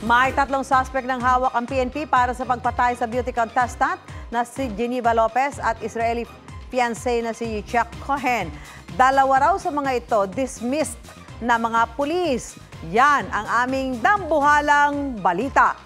May 3 suspect ng hawak ang PNP para sa pagpatay sa beauty contestant na si Geneva Lopez at Israeli fiancé na si Chuck Cohen. 2 raw sa mga ito dismissed na mga pulis. Yan ang aming dambuhalang balita.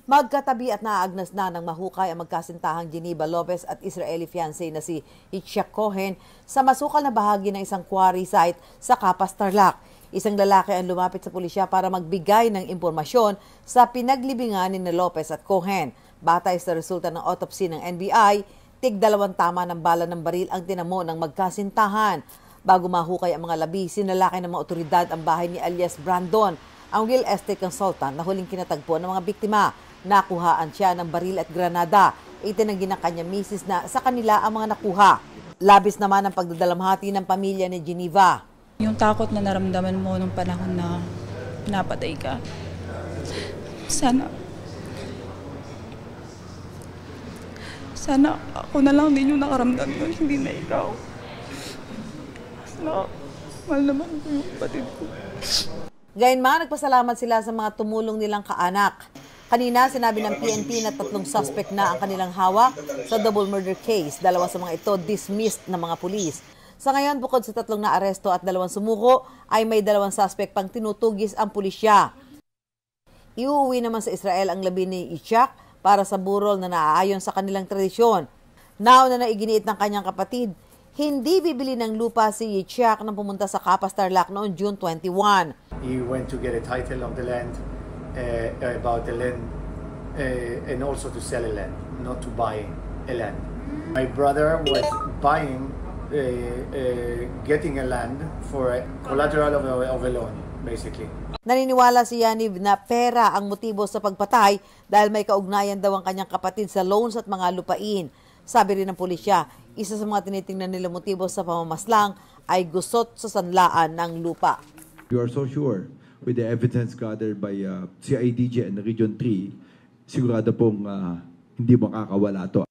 Magkatabi at naaagnas na ng mahukay ang magkasintahang Geneva Lopez at Israeli fiancé na si Chuck Cohen sa masukal na bahagi ng isang quarry site sa Capas, Tarlac. Isang lalaki ang lumapit sa pulisya para magbigay ng impormasyon sa pinaglibingan ni Lopez at Cohen. Batay sa resulta ng autopsy ng NBI, tig-2 tama ng bala ng baril ang tinamo ng magkasintahan. Bago mahukay ang mga labi, sinalaki ng mga otoridad ang bahay ni alias Brandon, ang real estate consultant na huling kinatagpo ng mga biktima. Nakuhaan siya ng baril at granada. Itinanggi ng kanyang misis na sa kanila ang mga nakuha. Labis naman ang pagdadalamhati ng pamilya ni Geneva. Yung takot na naramdaman mo nung panahon na pinapatay ka. Sana ako na lang din yung nakaramdam yun, hindi na ikaw. Sana, mahal naman ko yung kapatid ko. Gayunman, nagpasalamat sila sa mga tumulong nilang kaanak. Kanina, sinabi ng PNP na 3 suspect na ang kanilang hawak sa double murder case. 2 sa mga ito dismissed ng mga pulis. Sa ngayon, bukod sa 3 na aresto at 2 sumuko, ay may 2 suspect pang tinutugis ang pulisya. Iuwi naman sa Israel ang labi ni Chuck para sa burol na naaayon sa kanilang tradisyon. Now na naiginiit ng kanyang kapatid, hindi bibili ng lupa si Chuck nang pumunta sa Capas, Tarlac noong June 21. He went to get a title of the land, about the land, and also to sell a land, not to buy a land. My brother was buying getting a land for a collateral of a loan, basically. Naniniwala si Yaniv na pera ang motibo sa pagpatay dahil may kaugnayan daw ang kanyang kapatid sa loans at mga lupain. Sabi rin ng pulisya, isa sa mga tinitingnan nila motibo sa pamamaslang ay gusot sa sanlaan ng lupa. We are so sure with the evidence gathered by CIDG and Region 3, sigurado pong hindi makakawala to.